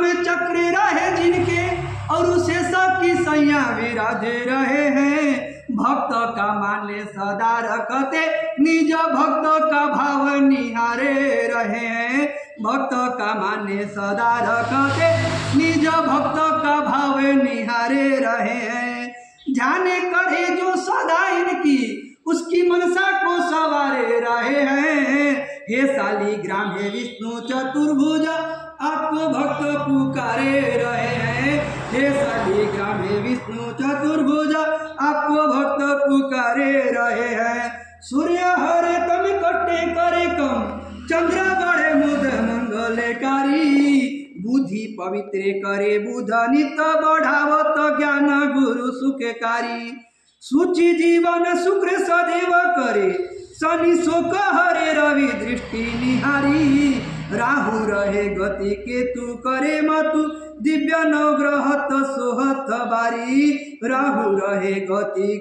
धर्म चक्र रहे जिनके और उसे सबकी सैया विराज रहे हैं। भक्त का माने सदा रखते निज भक्त का भाव निहारे रहे हैं। भक्त का माने सदा रखते निज भक्त का भाव निहारे रहे हैं। जाने करे जो सदा इनकी उसकी मनसा को सवारे रहे हैं। हे शालिग्राम हे विष्णु चतुर्भुज आपको भक्त पुकारे रहे हैं। हे शालिग्राम हे विष्णु चतुर्भुज आपको भक्त पुकारे रहे हैं। सूर्य हरे तम कटे करे कम चंद्र बड़े मुद मंगलकारी। बुद्धि पवित्र करे बुध नित बढ़ावत ज्ञान गुरु सुखकारी। सूचि जीवन शुक्र सदैव करे शनि शोक हरे रवि दृष्टि निहारी। राहु रहे गति केतु करे मतु दिव्य नवग्रहत सोहत बारी। राहु रहे गति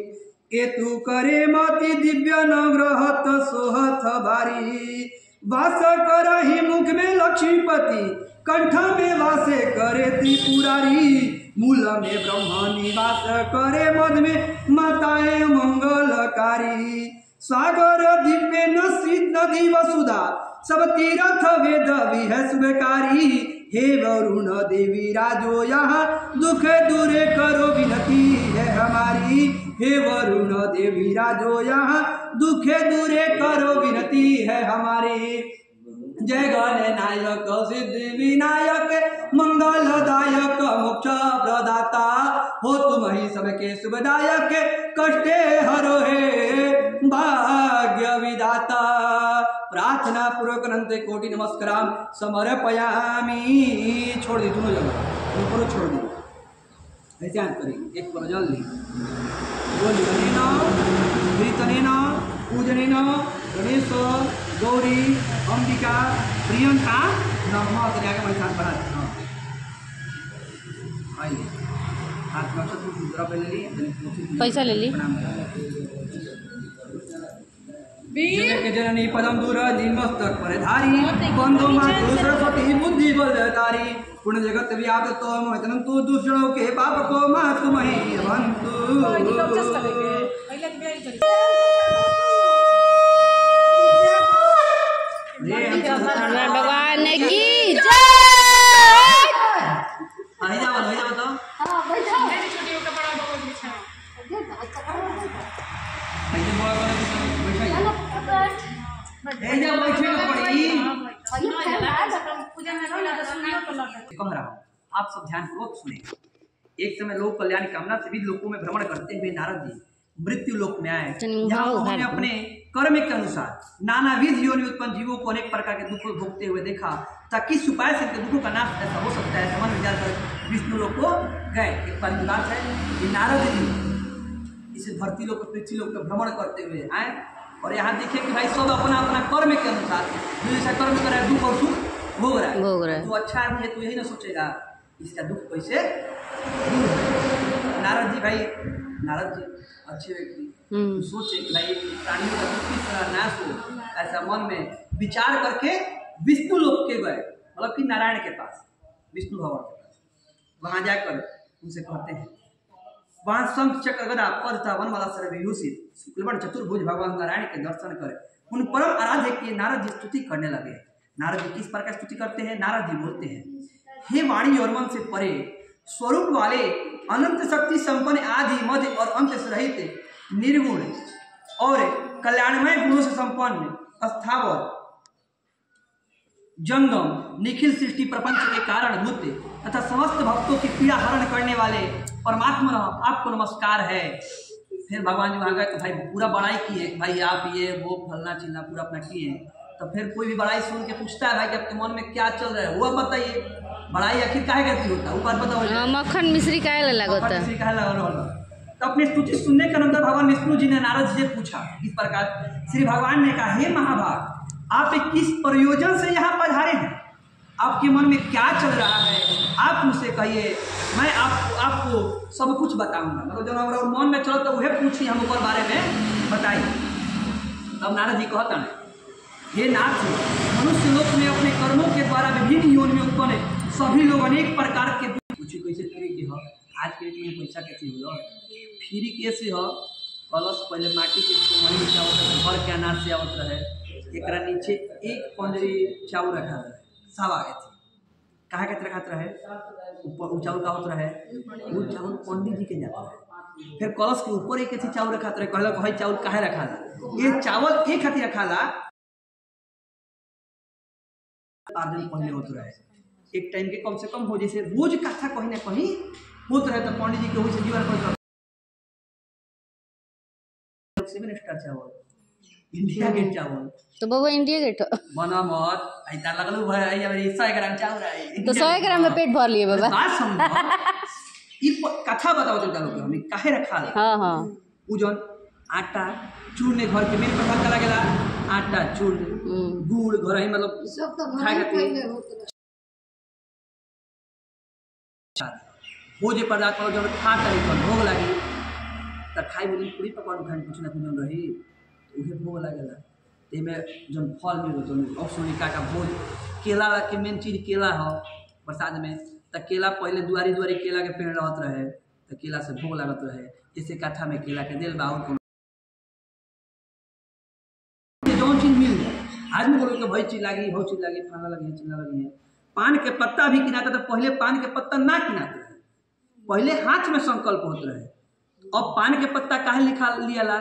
केतु करे मति दिव्य नवग्रहत सोहत बारी। वास करहि मुख में लक्ष्मीपति कंठ में वासे करे त्रिपुरारी। मूल में ब्रह्म निवास करे मध में माताएं मंगलकारी। सागर दिव्य नदी वसुधा सब तीर्थ वेद विहस्वकारी। हे वरुण देवी राजो यहाँ दुख दूर करो विनती है हमारी। हे वरुण देवी राजो यहाँ दुख दूर करो विनती है हमारी। जय गणनायक सिद्धि विनायक मंगलदायक मोक्ष प्रदाता। हो तुम ही सबके शुभदायक कष्टे हरो हे भाग्य विदाता। प्रार्थना पूर्वक अनंत कोटि नमस्काराम समर्पयामि। छोड़ दी दोनों जगह ऊपर छोड़ दी ऐसे करेंगे। एक पर जल्दी बोली कीर्तनेन पूजनेन गणेश गौरी अंबिका प्रियंका नमः के आगे मैं बढ़ा हाथ में मुद्रा पे ले ली पैसा ले ली। के जननी पदम दूर निमस्तक पर धारी बंधु मातु सरस्वती बुद्धि बलधारी। पुण्य जगत व्याप्त तो मोहितनं तु दूषणों के पाप को मातु मही बंतु। भगवान की जय। आप सब ध्यान पूर्वक सुने। एक समय लोक कल्याण की कामना से विविध लोकों में भ्रमण करते हुए नारद जी मृत्यु लोक में आए। जहाँ उन्होंने अपने कर्म के अनुसार नानाविध योनि उत्पन्न जीवों को अनेक प्रकार के दुख भोगते हुए देखा। ताकि किस उपाय से इनके दुखों का नाश ऐसा हो सकता है समझ विचार कर विष्णु लोक को गए। एक बार की बात है कि नारद जी इस धरती लोक पृथ्वी लोक का भ्रमण करते हुए आए और यहाँ देखे कि भाई सब अपना अपना कर्म के अनुसार जो जैसा कर्म कर रहा है दुख और सुख भोग रहा है। तो अच्छा आदमी है तो यही ना सोचेगा इसका दुख कैसे दूर है। नारद जी अच्छे व्यक्ति तो सोचे कि भाई प्राणियों का दुख किस तरह नाश हो। ऐसा मन में विचार करके विष्णु लोक के गए मतलब कि नारायण के पास विष्णु भगवान के पास। वहां जाकर उनसे कहते हैं वहां शंख चक्र गदा पद तथा वनमाला से विभूषित शुक्लवर्ण चतुर्भुज भगवान नारायण के दर्शन कर उन परम आराध्य की नारद जी स्तुति करने लगे। नारद जी किस प्रकार स्तुति करते हैं। नारद जी बोलते हैं हे वाणी और मन से परे स्वरूप वाले अनंत शक्ति संपन्न आदि मध्य और अंत से रहित निर्गुण और कल्याणमय गुणों से संपन्न स्थावर जंगम निखिल सृष्टि प्रपंच के कारण भूत तथा समस्त भक्तों की पीड़ा हरण करने वाले परमात्मा आपको नमस्कार है। फिर भगवान जी वहाँ गए तो भाई पूरा बड़ाई किए भाई आप ये वो फलना चिलना पूरा अपना किए। तो फिर कोई भी बड़ाई सुन के पूछता है भाई कि आपके मन में क्या चल रहा है वो बताइए। बड़ाई आखिर काहे करती होता है ऊपर बताओ। मक्खन मिश्री काहे लगा तो अपनी स्तुति सुनने के अनंतर भगवान विष्णु जी ने नारद जी से पूछा इस प्रकार श्री भगवान ने कहा हे महाभाग आप किस प्रयोजन से यहाँ पधारे हैं। आपके मन में क्या चल रहा है आप मुझसे कहिए मैं आपको सब कुछ बताऊंगा। मतलब जो हमारा मन में चलो तो वह पूछिए हम ऊपर बारे में बताइए। तब नारद जी कहता है हे नाथ मनुष्य लोक में अपने कर्मों के द्वारा विभिन्न योनि में उत्पन्न सभी लोग अनेक प्रकार के कुछ कैसे फ्री के हो आज के डेट में पैसा कैसे हो फ्री कैसे हो कलश पहले माटी के वही घर के अनाज से आवत रहे एक नीचे एक पंजरी चावल रखा रहे सब आगे थे कहाँ के रखा रहे ऊपर चावल का होता रहे वो चावल पंडित जी के जाता है फिर कलश के ऊपर एक थी चावल रखा रहे कहला भाई चावल काहे रखा ये चावल एक खातिर रखा 5 दिन पहले होते रहे एक टाइम के कम से कम हो जैसे रोज कथा कहीं ना कहीं होते रहे तो पंडित जी के वही से जीवन 7 स्टार चावल इंडिया गेट चावल तो बाबा इंडिया गेट बना मत ऐसा लगलू भाई आई मेरी 100 ग्राम चावल आई तो 100 ग्राम में पेट भर लिए बाबा बात समझ ई कथा बताओ चलता लोग हम काहे रखा ले हां पूजन आटा चूरने घर के मेरे पसंद का लगेला आटा चूर्ण गुड़ घर ही मतलब सब तो खाए खाते भोज पदार्थ मतलब जब खा तारीख भोग लगी तो खाई बोली पूरी पकवान खाने कुछ ना कुछ रही तो उसे भोग लगेला तेमें जब फल मिलो तो औसुनिका का भोज केला के मेन चीज केला हो प्रसाद में तो केला पहले दुआरी दुआरी केला के पेड़ रहत रहे तो केला से भोग लागत रहे इसे कथा में केला के दिल बाहर जो चीज मिल जाए आदमी बोलो कि भाई चीज लगी हो चीज लगी खाना लगी चिल्ला लगी है पान के पत्ता भी किनाता तो पहले पान के पत्ता ना किनाते रहे पहले हाथ में संकल्प होते रहे अब पान के पत्ता काहे लिखा लिया ला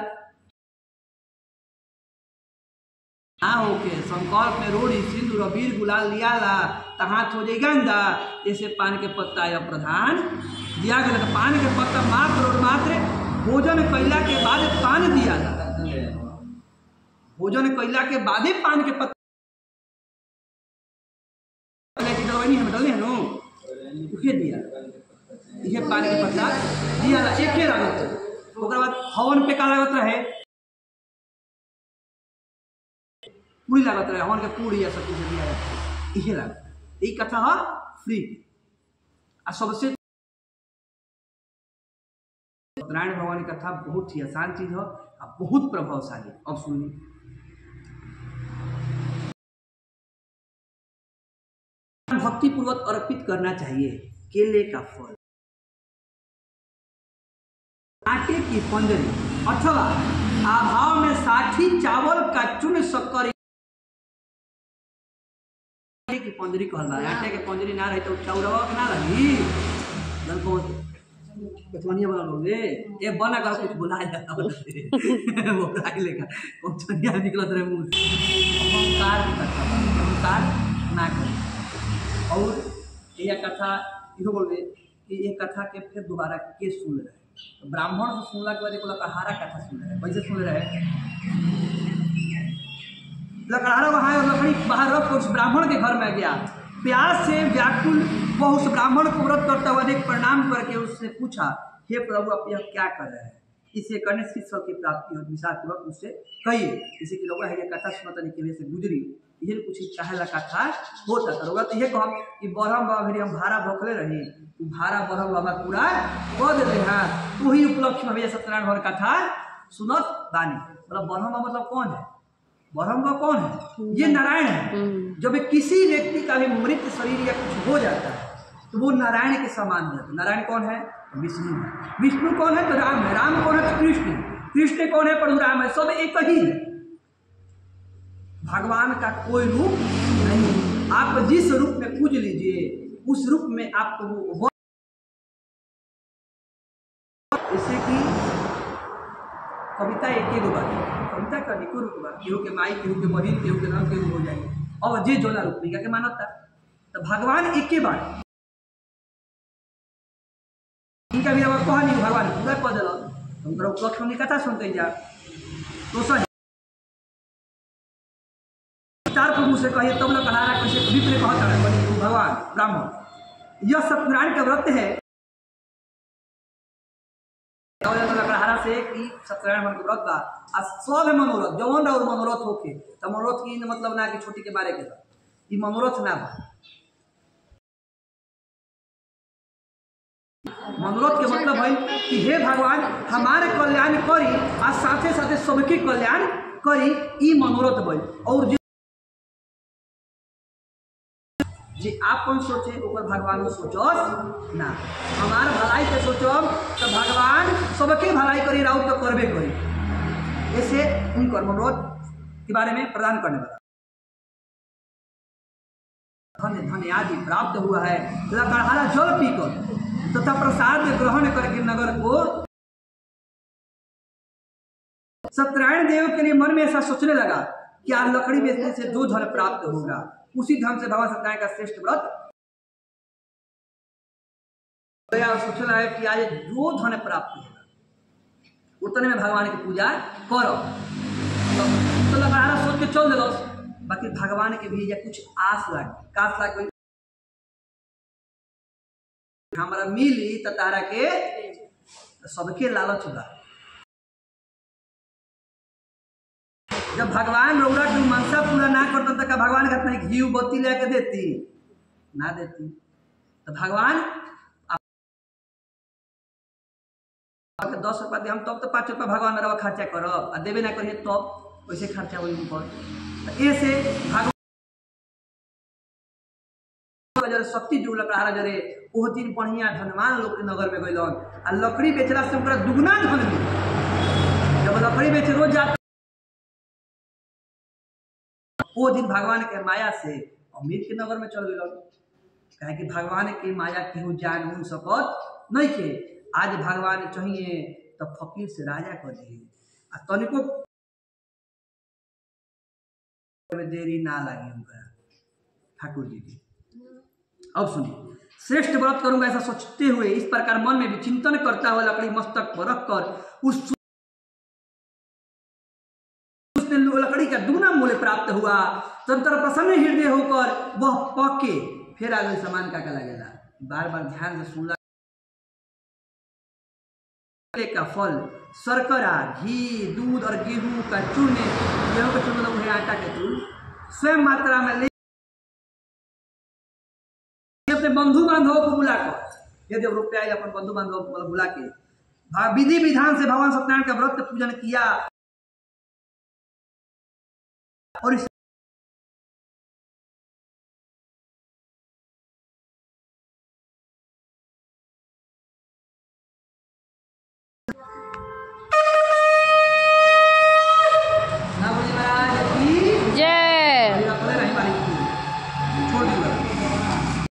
होके संकल्प में रोड़ी सिंदूर अबीर गुलाल लिया ला तो हाथ हो जाए गंदा जैसे पान के पत्ता या प्रधान दिया गया तो पान के पत्ता मात्र और मात्र भोजन कैला के बाद पान दिया ला भोजन कैला के बाद ही पान के पत्ता दिया ये पान के पत्ता दिया ला एक लागत बाद हवन पे का लागत रहे पूरी लागत रहे हवन के पूरी या सब कुछ दिया जाता है लागत यही कथा है फ्री आ सबसे नारायण भगवान की कथा बहुत ही आसान चीज है और बहुत प्रभावशाली अब सुनिए भक्ति पूर्वक अर्पित करना चाहिए केले का फल आटे की पंजरी अथवा अभाव में 60 चावल का चूर्ण शक्कर की पंजरी कहल आटे के पंजरी ना रही तो चाउरवा के ना रही जल को कचवनिया बना लोगे ये बना कर कुछ बुलाया जाता वो बुलाई लेगा कचवनिया निकलत रहे मुंह अहंकार ना कर और यह कथा इहो बोल गए कि ये कथा के फिर दोबारा के सुन रहे तो ब्राह्मण से सुनला के बाद एक लकड़हारा कथा सुन रहे कैसे सुन रहे लकड़हारा वहाँ लकड़ी बाहर रख उस ब्राह्मण के घर में गया प्यास से व्याकुल वह उस ब्राह्मण को व्रत करता हुआ देख प्रणाम करके उससे पूछा हे प्रभु आप यह क्या कर रहे हैं इसे करने से फल की प्राप्ति हो विशापूर्वक उससे कहिए जैसे कि लोग है ये कथा सुनता नहीं के से गुजरी ये कुछ चाहे कथा होता करोगा तो ये कहम कि बरहम बाबा फिर हम भाड़ा भोखले रही भाड़ा बरहम बाबा पूरा कह देते हैं वही उपलक्ष्य में भैया सत्यनारायण भर कथा सुनत बानी मतलब बरहम बाबा मतलब कौन है बरहम बाबा कौन है ये नारायण है जब किसी व्यक्ति का भी मृत शरीर या कुछ हो जाता है तो वो नारायण के समान जाता है नारायण कौन है विष्णु है विष्णु कौन है तो राम है राम कौन है तो कृष्ण कृष्ण कौन है परशुराम है सब एक ही है भगवान का कोई रूप नहीं आप जिस रूप में पूज लीजिए उस रूप में आपको जैसे कि कविता एक ही बात कविता का निको रूप बात केहू के माई केहू के बहिन केहू के नाम केहू हो जाएंगे और जे जोला रूप निका के मानता तो भगवान एक ही बात इनका भी अब कहा नहीं भगवान पूरा कह दिल तुम लक्ष्मण की कथा सुनते जा तो सही चार प्रभु से कहिए तब लोग कहा कैसे विप्र कहता है भगवान ब्राह्मण यह सत्यनारायण का व्रत है से कि सत्यनारायण के व्रत बा सब मनोरथ जवन और मनोरथ होके तो मनोरथ की मतलब ना कि छोटी के बारे के ये मनोरथ ना बा मनोरथ के मतलब है कि हे भगवान हमारे कल्याण करी और साथे साथे सबके कल्याण करी ई मनोरथ बन और जे आपन सोचे ओकर भगवान सोचस ना। हमार भलाई के सोचब तो भगवान सबके भलाई करी राउत तो करबे करी। ऐसे उनकर मनोरथ के बारे में प्रदान करने वाला धन्य धन्य आदि प्राप्त हुआ है। लकड़हारा जल पीकर तथा प्रसाद ग्रहण करके नगर को सत्यनारायण देव के लिए मन में ऐसा सोचने लगा कि आज लकड़ी बेचने से जो धन प्राप्त होगा उसी ढंग से भगवान सत्यनारायण का श्रेष्ठ व्रत सोचना है कि आज जो धन प्राप्त होगा उतने में भगवान की पूजा करो। तो लकड़हारा सोच के चल दिलो। बाकी भगवान के भी कुछ आस लाग काश लाग हमारा मिली तो तारा के सबके लालच होगा। जब भगवान रौरा की मनसा पूरा ना करता तो भगवान कहते हैं घी बत्ती लेके देती ना देती। तो भगवान 10 रुपया दे हम तब तो 5 रुपया भगवान मेरा खर्चा करब आ देवे ना करिए तब वैसे खर्चा वही ऊपर। ऐसे भगवान शक्ति जो लकड़हारा जरे ओह दिन बढ़िया धनवान लोग के नगर में गइलन आ लकड़ी बेचला से ओकरा दुगना धन मिल। जब लकड़ी बेचे रोज जाता वो दिन भगवान के माया से अमीर के नगर में चल गइलन। कहे कि भगवान की माया केहू जान उन सकत नहीं के। आज भगवान चाहिए तो फकीर से राजा कर दिए आ तनिको देरी ना लगी उनका ठाकुर जी की। अब सुनिए श्रेष्ठ व्रत करूंगा ऐसा सोचते हुए इस प्रकार मन में भी चिंतन करता हुआ लकड़ी मस्तक पर रखकर उस लकड़ी का दुगना मूल्य प्राप्त हुआ। तंत्र प्रसन्न हृदय होकर वह पके फिर आगे सामान का लगेगा। बार बार ध्यान से सुनला का फल शर्करा घी दूध और गेहूं का चूर्ण गेहूं का चूर्ण मतलब आटा के चूर्ण स्वयं मात्रा में ले अपने बंधु बांधवों को बुलाकर यदि रुपया अपन बंधु बांधवों को बुला के विधि विधान से भगवान सत्यनारायण का व्रत पूजन किया और